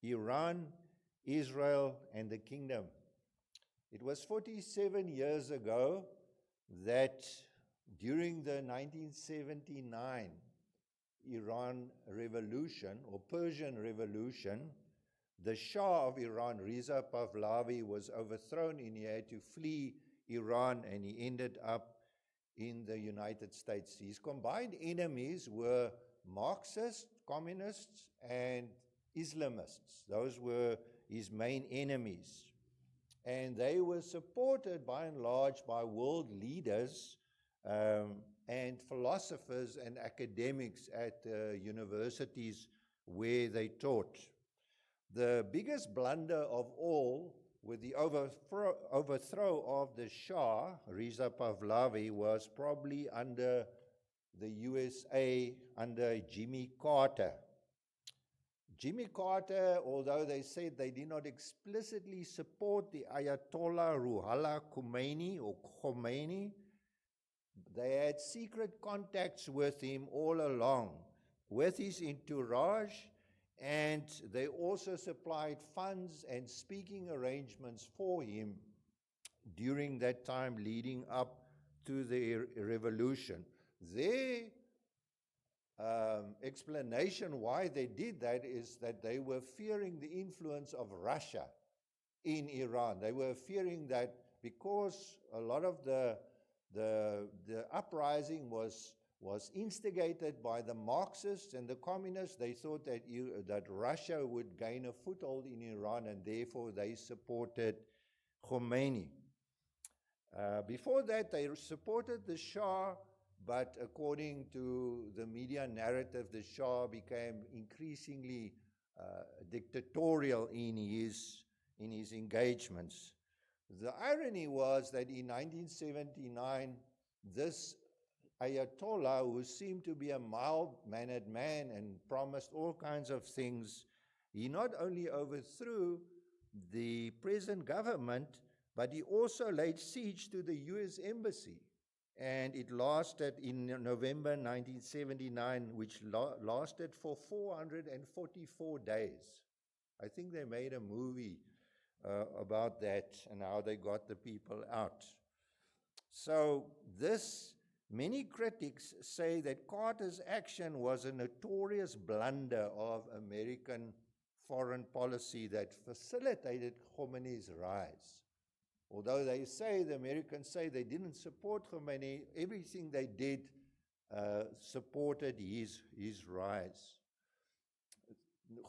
Iran, Israel, and the kingdom. It was 47 years ago that during the 1979 Iran Revolution, or Persian Revolution, the Shah of Iran, Reza Pahlavi, was overthrown and he had to flee Iran, and he ended up in the United States. His combined enemies were Marxists, communists, and Islamists. Those were his main enemies. And they were supported by and large by world leaders and philosophers and academics at universities where they taught. The biggest blunder of all with the overthrow of the Shah, Reza Pahlavi, was probably under the USA, under Jimmy Carter. Jimmy Carter, although they said they did not explicitly support the Ayatollah Ruhollah Khomeini, they had secret contacts with him all along, with his entourage, and they also supplied funds and speaking arrangements for him during that time leading up to the revolution. Their explanation why they did that is that they were fearing the influence of Russia in Iran. They were fearing that because a lot of the uprising was instigated by the Marxists and the communists, they thought that Russia would gain a foothold in Iran, and therefore they supported Khomeini. Before that, they supported the Shah, but according to the media narrative, the Shah became increasingly dictatorial in his engagements. The irony was that in 1979, this Ayatollah, who seemed to be a mild-mannered man and promised all kinds of things, he not only overthrew the present government, but he also laid siege to the US Embassy. And it lasted in November 1979, which lasted for 444 days. I think they made a movie about that and how they got the people out. So many critics say that Carter's action was a notorious blunder of American foreign policy that facilitated Khomeini's rise. Although the Americans say they didn't support Khomeini, everything they did supported his rise.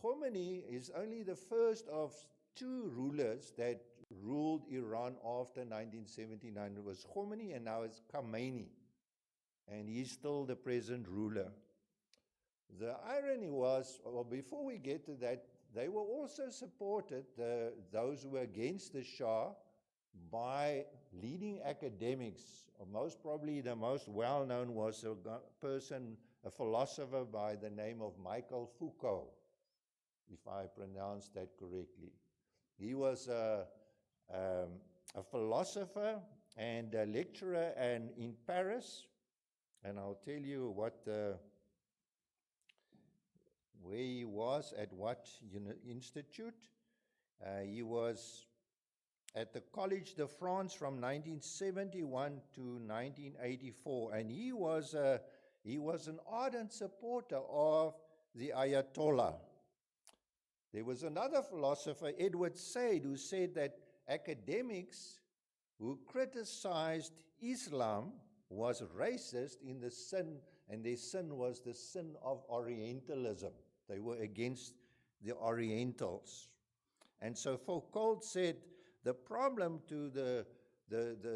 Khomeini is only the first of two rulers that ruled Iran after 1979. It was Khomeini and now it's Khamenei. And he's still the present ruler. The irony was, well, before we get to that, they were also supported, those who were against the Shah, by leading academics. Most probably the most well-known was a philosopher by the name of Michael Foucault, if I pronounced that correctly. He was a philosopher and a lecturer in Paris, and I'll tell you where he was at what institute. He was at the Collège de France from 1971 to 1984, and he was an ardent supporter of the Ayatollah. There was another philosopher, Edward Said, who said that academics who criticized Islam was racist in the sin, and their sin was the sin of Orientalism. They were against the Orientals. And so Foucault said the problem to the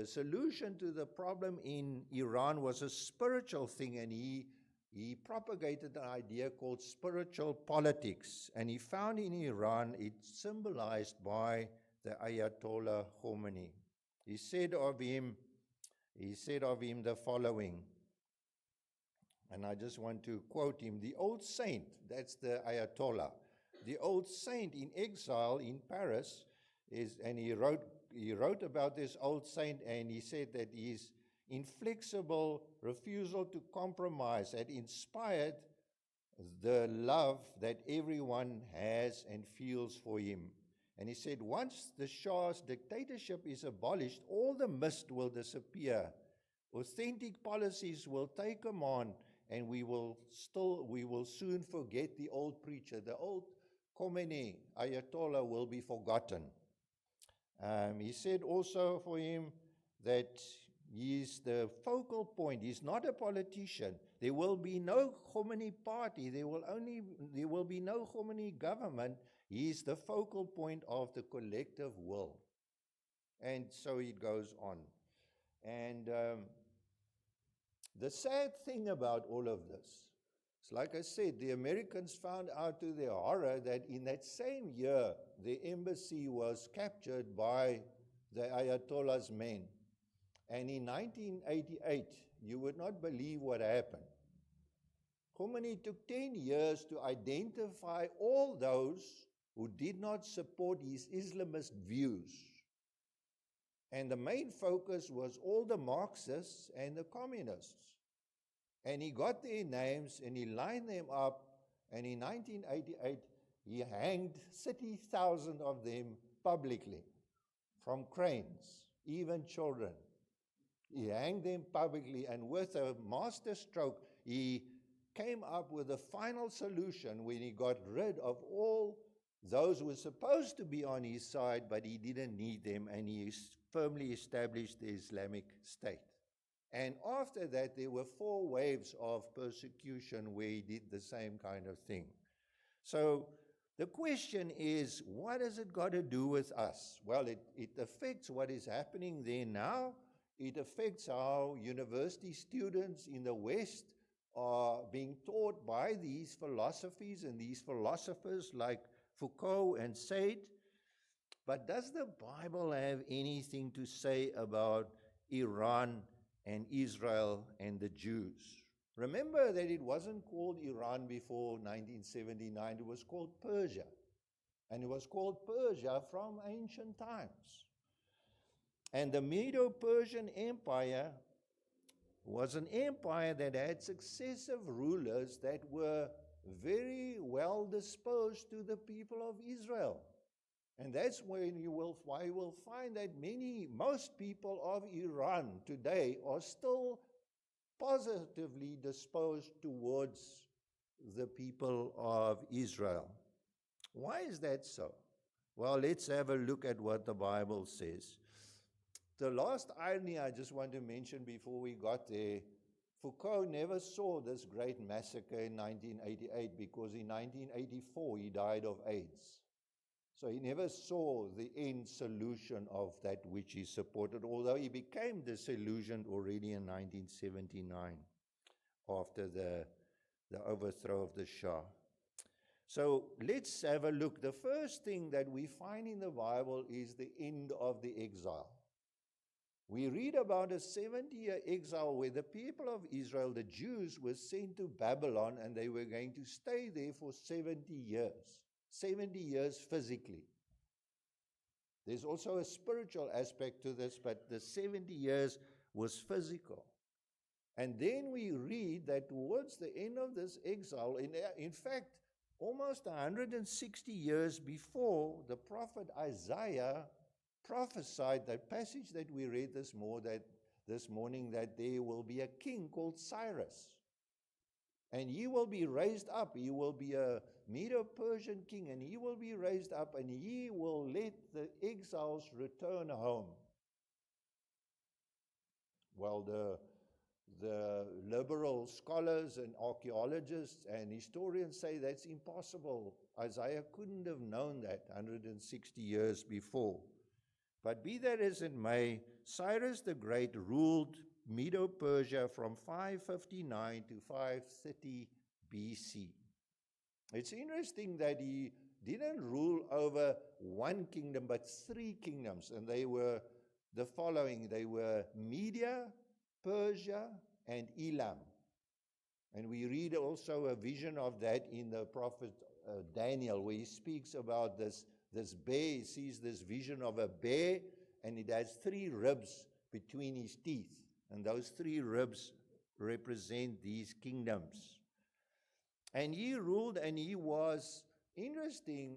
solution to the problem in Iran was a spiritual thing, and he propagated an idea called spiritual politics, and he found in Iran it symbolized by the Ayatollah Khomeini. He said of him the following, and I just want to quote him: "The old saint," that's the Ayatollah, "the old saint in exile in Paris and he wrote about this old saint, and he said that his inflexible refusal to compromise had inspired the love that everyone has and feels for him. And he said, once the Shah's dictatorship is abolished, all the mist will disappear. Authentic policies will take command, and we will soon forget the old preacher. The old Khomeini, Ayatollah, will be forgotten. He said also for him that he is the focal point. He's not a politician. There will be no Khomeini party. There will be no Khomeini government. He is the focal point of the collective will. And so it goes on. And the sad thing about all of this, it's like I said, the Americans found out to their horror that in that same year, the embassy was captured by the Ayatollah's men. And in 1988, you would not believe what happened. Khomeini took 10 years to identify all those who did not support his Islamist views. And the main focus was all the Marxists and the communists. And he got their names and he lined them up, and in 1988 he hanged 30,000 of them publicly, from cranes, even children. He hanged them publicly, and with a master stroke he came up with a final solution when he got rid of all those who were supposed to be on his side, but he didn't need them, and he firmly established the Islamic State. And after that, there were 4 waves of persecution where he did the same kind of thing. So the question is, what has it got to do with us? Well, it affects what is happening there now. It affects how university students in the West are being taught by these philosophies and these philosophers like Foucault and Said. But does the Bible have anything to say about Iran and Israel and the Jews? Remember that it wasn't called Iran before 1979. It was called Persia. And it was called Persia from ancient times. And the Medo-Persian Empire was an empire that had successive rulers that were very well disposed to the people of Israel. And that's why you will find that most people of Iran today are still positively disposed towards the people of Israel. Why is that so? Well, let's have a look at what the Bible says. The last irony I just want to mention before we got there, Foucault never saw this great massacre in 1988 because in 1984 he died of AIDS. So he never saw the end solution of that which he supported, although he became disillusioned already in 1979 after the overthrow of the Shah. So let's have a look. The first thing that we find in the Bible is the end of the exile. We read about a 70-year exile where the people of Israel, the Jews, were sent to Babylon, and they were going to stay there for 70 years. 70 years physically. There's also a spiritual aspect to this, but the 70 years was physical. And then we read that towards the end of this exile, in fact, almost 160 years before, the prophet Isaiah prophesied that passage that we read this morning, that there will be a king called Cyrus. And he will be raised up. He will be a Medo-Persian king, and he will be raised up, and he will let the exiles return home. Well, the liberal scholars and archaeologists and historians say that's impossible. Isaiah couldn't have known that 160 years before. But be that as it may, Cyrus the Great ruled Medo-Persia from 559 to 530 BC. It's interesting that he didn't rule over one kingdom, but 3 kingdoms, and they were the following. They were Media, Persia, and Elam. And we read also a vision of that in the prophet Daniel, where he speaks about this bear. He sees this vision of a bear, and it has 3 ribs between his teeth. And those 3 ribs represent these kingdoms. And he ruled, and he was interesting.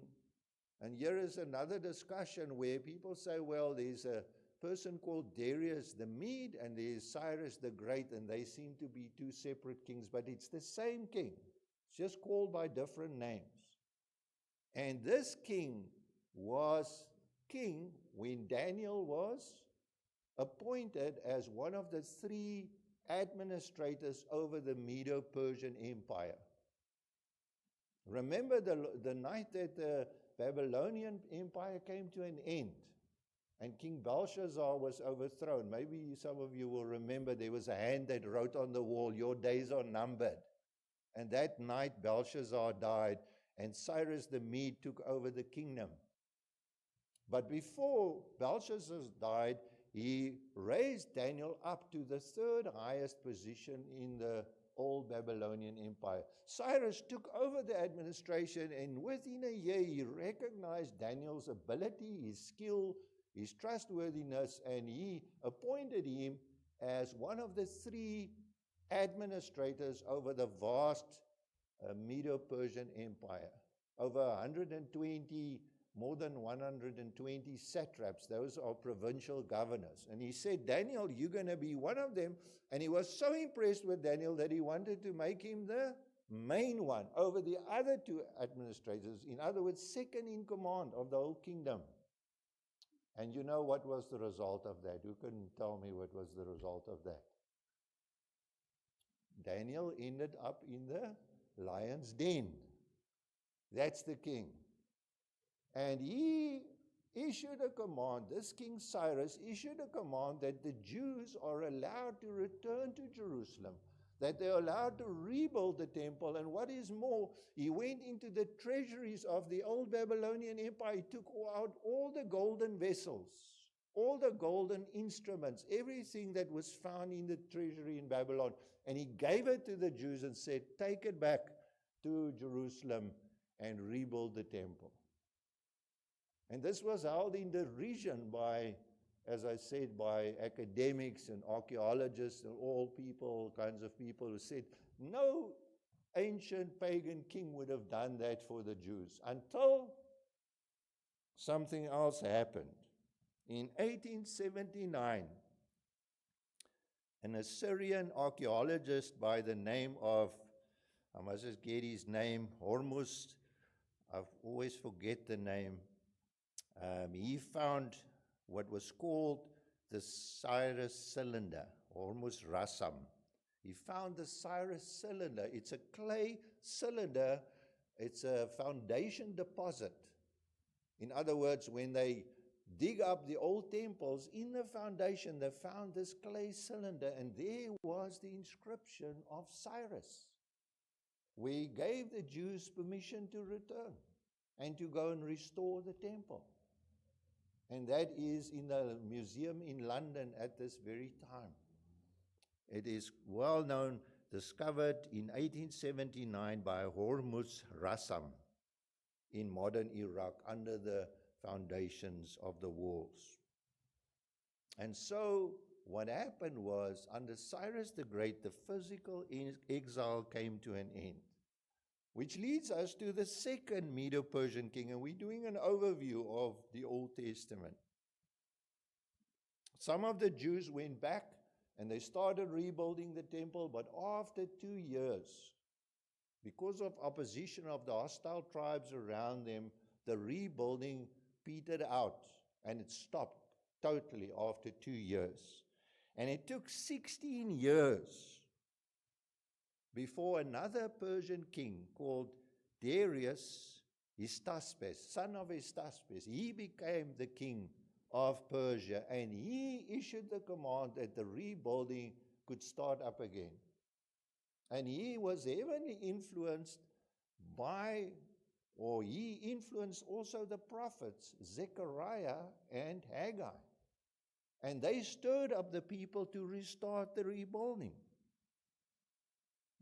And here is another discussion where people say, well, there's a person called Darius the Mede, and there's Cyrus the Great, and they seem to be two separate kings, but it's the same king. It's just called by different names. And this king was king when Daniel was appointed as one of the three administrators over the Medo-Persian Empire. Remember the night that the Babylonian Empire came to an end and King Belshazzar was overthrown. Maybe some of you will remember there was a hand that wrote on the wall, "Your days are numbered." And that night Belshazzar died and Cyrus the Mede took over the kingdom. But before Belshazzar died, he raised Daniel up to the third highest position in the old Babylonian Empire. Cyrus took over the administration, and within a year he recognized Daniel's ability, his skill, his trustworthiness, and he appointed him as one of the three administrators over the vast Medo-Persian Empire. Over 120, more than 120 satraps. Those are provincial governors. And he said, Daniel, you're going to be one of them. And he was so impressed with Daniel that he wanted to make him the main one over the other two administrators. In other words, second in command of the whole kingdom. And you know what was the result of that? Who can tell me what was the result of that? Daniel ended up in the lion's den. That's the king. And he issued a command, this King Cyrus issued a command that the Jews are allowed to return to Jerusalem, that they're allowed to rebuild the temple. And what is more, he went into the treasuries of the old Babylonian Empire. He took out all the golden vessels, all the golden instruments, everything that was found in the treasury in Babylon. And he gave it to the Jews and said, take it back to Jerusalem and rebuild the temple. And this was held in derision by, as I said, by academics and archaeologists and all kinds of people who said, no ancient pagan king would have done that for the Jews, until something else happened. In 1879, an Assyrian archaeologist by the name of, I must just get his name, Hormuz, I always forget the name, he found what was called the Cyrus cylinder, Hormuz Rassam. He found the Cyrus cylinder. It's a clay cylinder. It's a foundation deposit. In other words, when they dig up the old temples, in the foundation they found this clay cylinder, and there was the inscription of Cyrus, where he gave the Jews permission to return and to go and restore the temple. And that is in the museum in London at this very time. It is well known, discovered in 1879 by Hormuz Rassam in modern Iraq under the foundations of the walls. And so what happened was, under Cyrus the Great, the physical exile came to an end. Which leads us to the second Medo-Persian king, and we're doing an overview of the Old Testament. Some of the Jews went back and they started rebuilding the temple, but after 2 years, because of opposition of the hostile tribes around them, the rebuilding petered out and it stopped totally after 2 years. And it took 16 years before another Persian king called Darius Hystaspes, son of Hystaspes, he became the king of Persia, and he issued the command that the rebuilding could start up again. And he was heavily influenced by, or he influenced also the prophets, Zechariah and Haggai. And they stirred up the people to restart the rebuilding.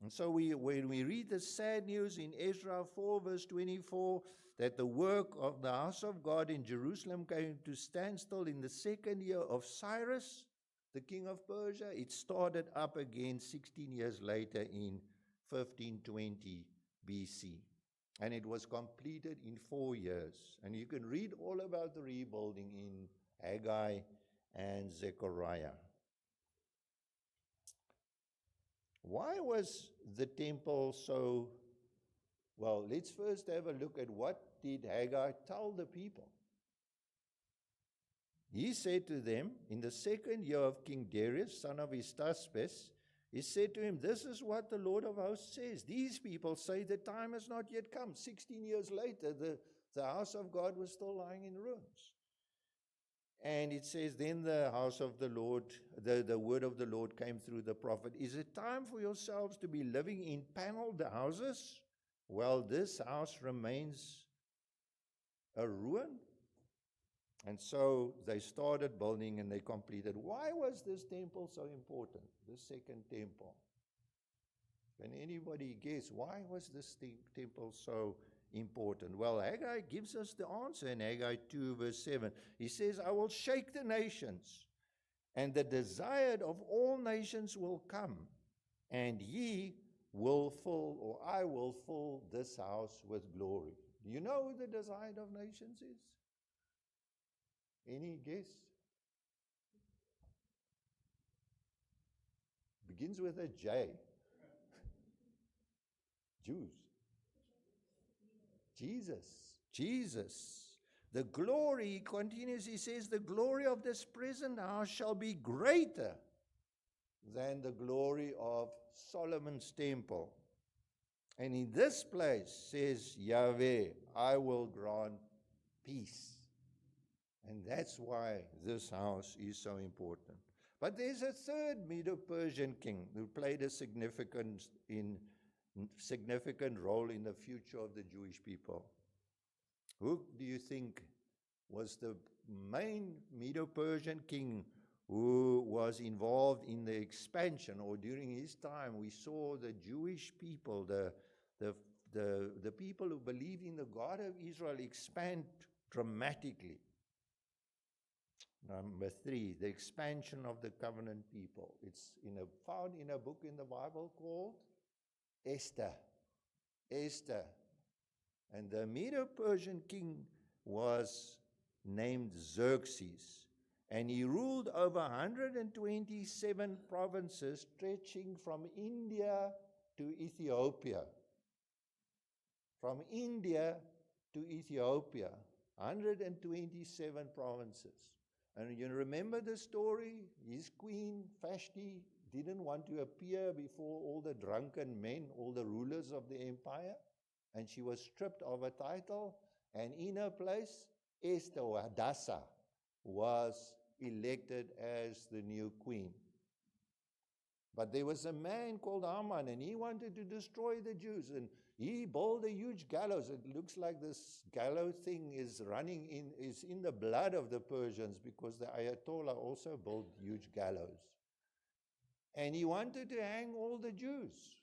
And so when we read the sad news in Ezra 4 verse 24, that the work of the house of God in Jerusalem came to standstill in the second year of Cyrus, the king of Persia, it started up again 16 years later in 1520 BC. And it was completed in 4 years. And you can read all about the rebuilding in Haggai and Zechariah. Why was the temple so... Well, let's first have a look at what did Haggai tell the people. He said to them, in the 2nd year of King Darius, son of Ahasuerus, he said to him, this is what the Lord of hosts says. These people say the time has not yet come. 16 years later, the house of God was still lying in ruins. And it says, then the house of the Lord, the word of the Lord came through the prophet. Is it time for yourselves to be living in paneled houses? Well, this house remains a ruin. And so they started building and they completed. Why was this temple so important? The second temple. Can anybody guess why was this temple so important? Well, Haggai gives us the answer in Haggai 2 verse 7. He says, I will shake the nations, and the desired of all nations will come, and ye will fill, or I will fill this house with glory. Do you know who the desired of nations is? Any guess? Begins with a J. Jews. Jesus. The glory, he continues, he says, the glory of this present house shall be greater than the glory of Solomon's temple. And in this place, says Yahweh, I will grant peace. And that's why this house is so important. But there's a third Medo-Persian king who played a significant role in the future of the Jewish people. Who do you think was the main Medo-Persian king who was involved in the expansion, or during his time we saw the Jewish people, the people who believed in the God of Israel expand dramatically? Number 3, the expansion of the covenant people. It's found in a book in the Bible called Esther. And the Medo-Persian king was named Xerxes. And he ruled over 127 provinces stretching from India to Ethiopia. From India to Ethiopia, 127 provinces. And you remember the story? His queen, Vashti, didn't want to appear before all the drunken men, all the rulers of the empire. And she was stripped of a title. And in her place, Esther, or Hadassah, was elected as the new queen. But there was a man called Haman, and he wanted to destroy the Jews. And he built a huge gallows. It looks like this gallows thing is in the blood of the Persians, because the Ayatollah also built huge gallows. And he wanted to hang all the Jews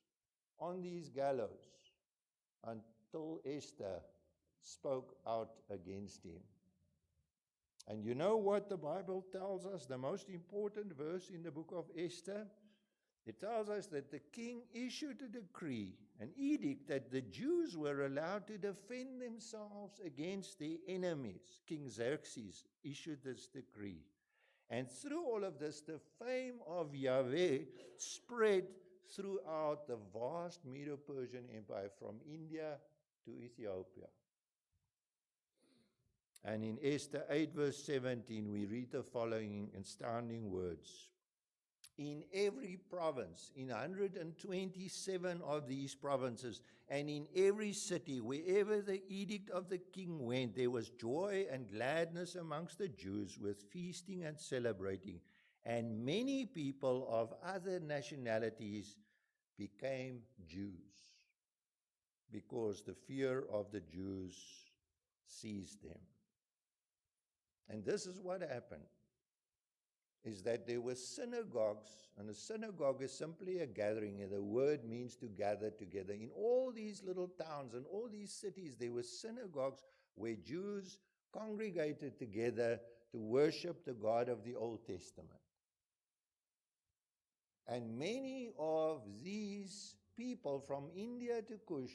on these gallows until Esther spoke out against him. And you know what the Bible tells us? The most important verse in the book of Esther? It tells us that the king issued a decree, an edict, that the Jews were allowed to defend themselves against their enemies. King Xerxes issued this decree. And through all of this, the fame of Yahweh spread throughout the vast Medo-Persian Empire, from India to Ethiopia. And in Esther 8 verse 17, we read the following astounding words. In every province, in 127 of these provinces, and in every city, wherever the edict of the king went, there was joy and gladness amongst the Jews, with feasting and celebrating. And many people of other nationalities became Jews, because the fear of the Jews seized them. And this is what happened, is that there were synagogues, and a synagogue is simply a gathering, and the word means to gather together. In all these little towns and all these cities, there were synagogues where Jews congregated together to worship the God of the Old Testament. And many of these people from India to Kush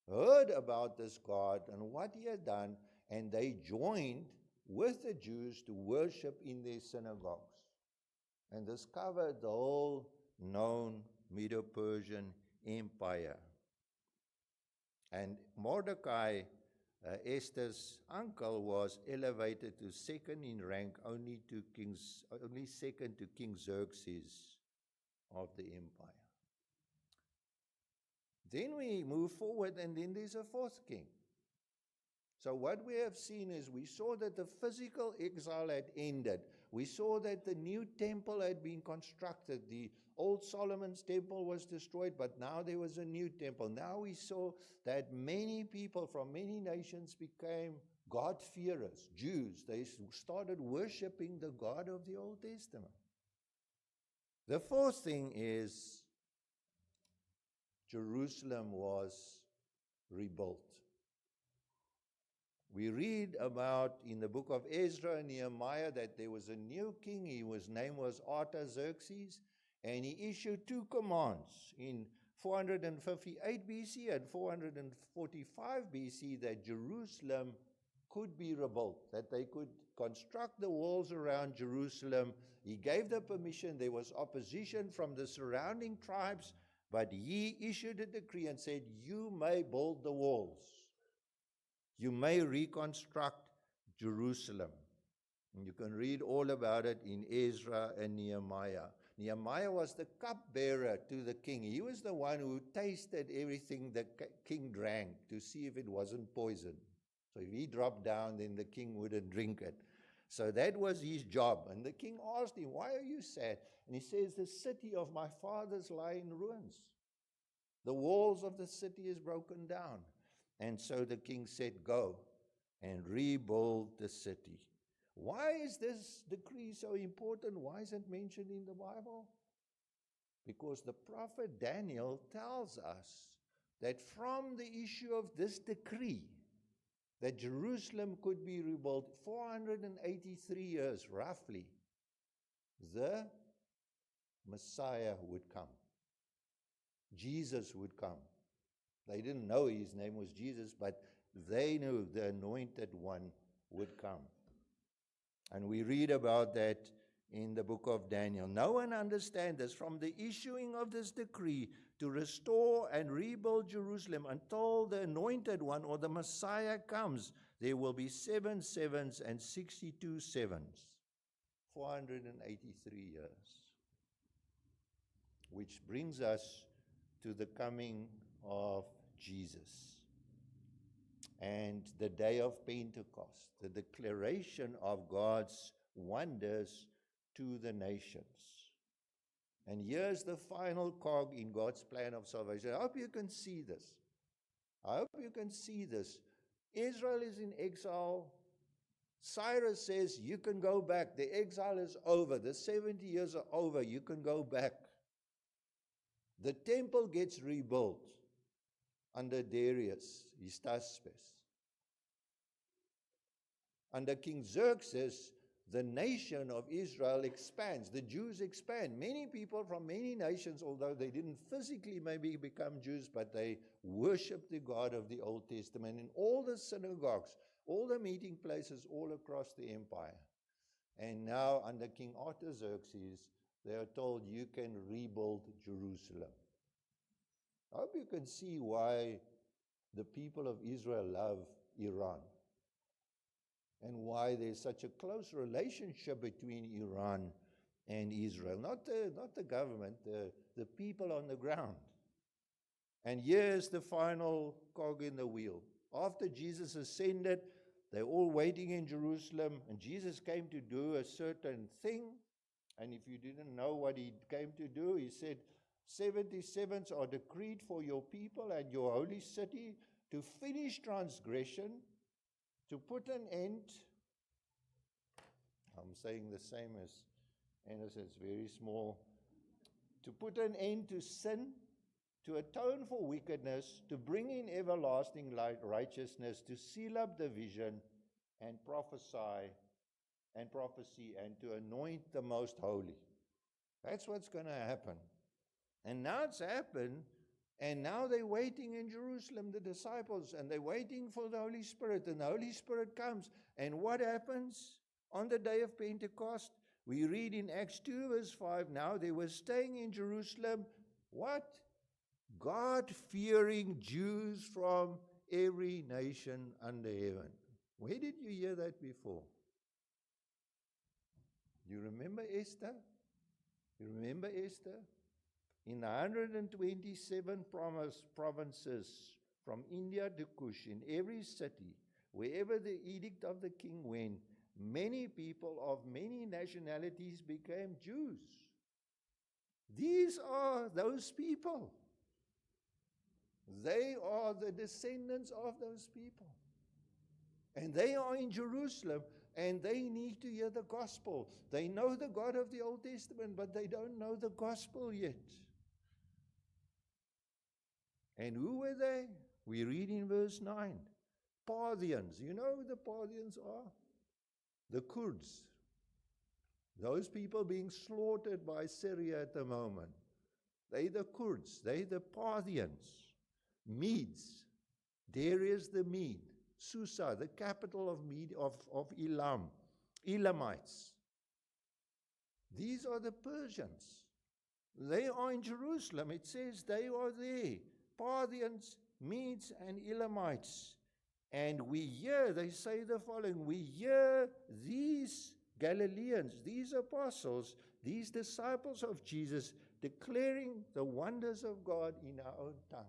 heard about this God and what he had done, and they joined with the Jews to worship in their synagogues. And this covered the whole known Medo-Persian Empire. And Mordecai, Esther's uncle, was elevated to second in rank, only second to King Xerxes of the empire. Then we move forward, and then there's a fourth king. So what we have seen is, we saw that the physical exile had ended. We saw that the new temple had been constructed. The old Solomon's temple was destroyed, but now there was a new temple. Now we saw that many people from many nations became God-fearers, Jews. They started worshiping the God of the Old Testament. The fourth thing is, Jerusalem was rebuilt. We read about in the book of Ezra and Nehemiah that there was a new king. His name was Artaxerxes, and he issued two commands in 458 BC and 445 BC that Jerusalem could be rebuilt, that they could construct the walls around Jerusalem. He gave the permission. There was opposition from the surrounding tribes, but he issued a decree and said, you may build the walls. You may reconstruct Jerusalem. And you can read all about it in Ezra and Nehemiah. Nehemiah was the cupbearer to the king. He was the one who tasted everything the king drank to see if it wasn't poison. So if he dropped down, then the king wouldn't drink it. So that was his job. And the king asked him, why are you sad? And he says, the city of my fathers lie in ruins. The walls of the city is broken down. And so the king said, go and rebuild the city. Why is this decree so important? Why is it mentioned in the Bible? Because the prophet Daniel tells us that from the issue of this decree, that Jerusalem could be rebuilt 483 years roughly, the Messiah would come. Jesus would come. They didn't know his name was Jesus, but they knew the anointed one would come. And we read about that in the book of Daniel. No one understands this. From the issuing of this decree to restore and rebuild Jerusalem until the anointed one or the Messiah comes, there will be 7 sevens and 62 sevens. 483 years. Which brings us to the coming of Jesus and the day of Pentecost, the declaration of God's wonders to the nations. And here's the final cog in God's plan of salvation. I hope you can see this. I hope you can see this. Israel is in exile. Cyrus says, you can go back. The exile is over. The 70 years are over. You can go back. The temple gets rebuilt under Darius, Hystaspes. Under King Xerxes, the nation of Israel expands. The Jews expand. Many people from many nations, although they didn't physically maybe become Jews, but they worshiped the God of the Old Testament in all the synagogues, all the meeting places all across the empire. And now under King Artaxerxes, they are told you can rebuild Jerusalem. I hope you can see why the people of Israel love Iran and why there's such a close relationship between Iran and Israel. Not the government, the people on the ground. And here's the final cog in the wheel. After Jesus ascended, they're all waiting in Jerusalem, and Jesus came to do a certain thing. And if you didn't know what he came to do, he said, 77s are decreed for your people and your holy city to finish transgression, to put an end, I'm saying the same as Anderson, it's very small, to put an end to sin, to atone for wickedness, to bring in everlasting light, righteousness, to seal up division and prophecy, and to anoint the most holy. That's what's going to happen. And now it's happened And now they're waiting in Jerusalem, the disciples, and they're waiting for the Holy Spirit. And the Holy Spirit comes. And what happens on the day of Pentecost? We read in Acts 2 verse 5, now they were staying in Jerusalem. What? God-fearing Jews from every nation under heaven. Where did you hear that before? You remember Esther? You remember Esther? In 127 provinces, from India to Kush, in every city, wherever the edict of the king went, many people of many nationalities became Jews. These are those people. They are the descendants of those people. And they are in Jerusalem, and they need to hear the gospel. They know the God of the Old Testament, but they don't know the gospel yet. And who were they? We read in verse 9. Parthians. You know who the Parthians are? The Kurds. Those people being slaughtered by Syria at the moment. They the Kurds. They the Parthians. Medes. Darius the Mede. Susa, the capital of Elam. Elamites. These are the Persians. They are in Jerusalem. It says they are there. Parthians, Medes, and Elamites. And we hear, they say the following, we hear these Galileans, these apostles, these disciples of Jesus, declaring the wonders of God in our own tongues.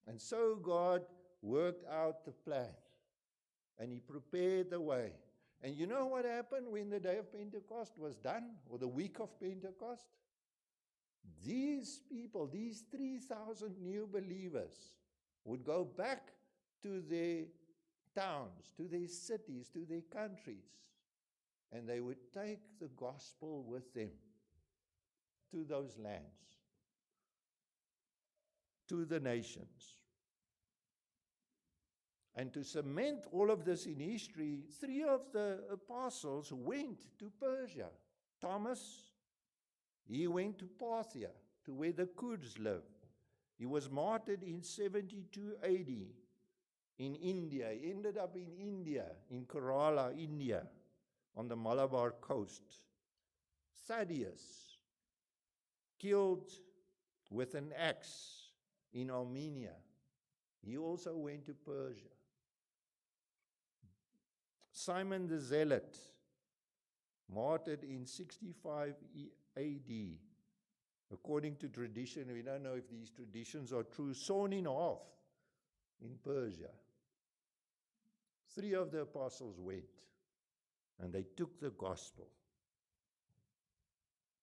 And so God worked out the plan, and He prepared the way. And you know what happened when the day of Pentecost was done, or the week of Pentecost? These people, these 3,000 new believers, would go back to their towns, to their cities, to their countries, and they would take the gospel with them to those lands, to the nations. And to cement all of this in history, 3 of the apostles went to Persia. Thomas, he went to Parthia, to where the Kurds lived. He was martyred in 72 AD in India. He ended up in India, in Kerala, India, on the Malabar coast. Thaddeus, killed with an axe in Armenia. He also went to Persia. Simon the Zealot, martyred in 65 AD. According to tradition, we don't know if these traditions are true, sawn in half in Persia. 3 of the apostles went, and they took the gospel.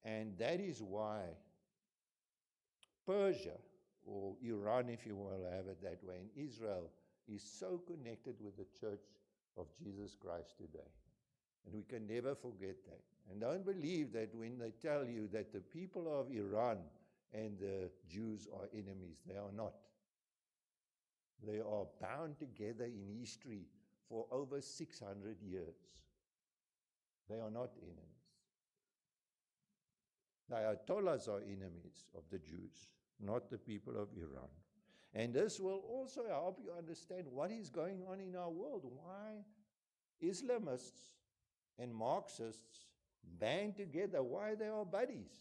And that is why Persia, or Iran, if you will have it that way, in Israel, is so connected with the church of Jesus Christ today. And we can never forget that. And don't believe that when they tell you that the people of Iran and the Jews are enemies. They are not. They are bound together in history for over 600 years. They are not enemies. The Ayatollahs are enemies of the Jews, not the people of Iran. And this will also help you understand what is going on in our world. Why Islamists and Marxists band together, why they are buddies,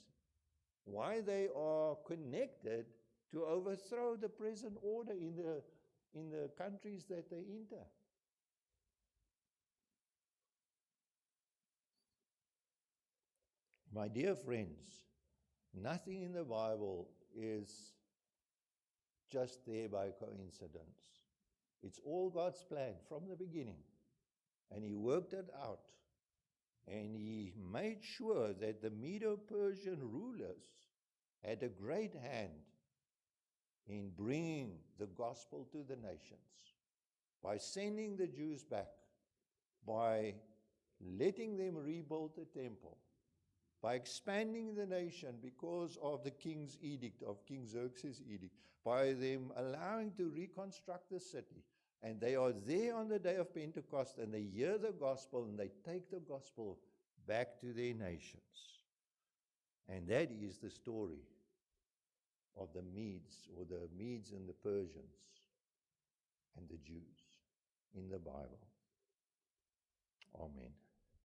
why they are connected to overthrow the present order in the countries that they enter. My dear friends, nothing in the Bible is just there by coincidence. It's all God's plan from the beginning. And He worked it out. And He made sure that the Medo-Persian rulers had a great hand in bringing the gospel to the nations by sending the Jews back, by letting them rebuild the temple, by expanding the nation because of the king's edict, of King Xerxes' edict, by them allowing to reconstruct the city. And they are there on the day of Pentecost, and they hear the gospel, and they take the gospel back to their nations. And that is the story of the Medes, or the Medes and the Persians and the Jews in the Bible. Amen.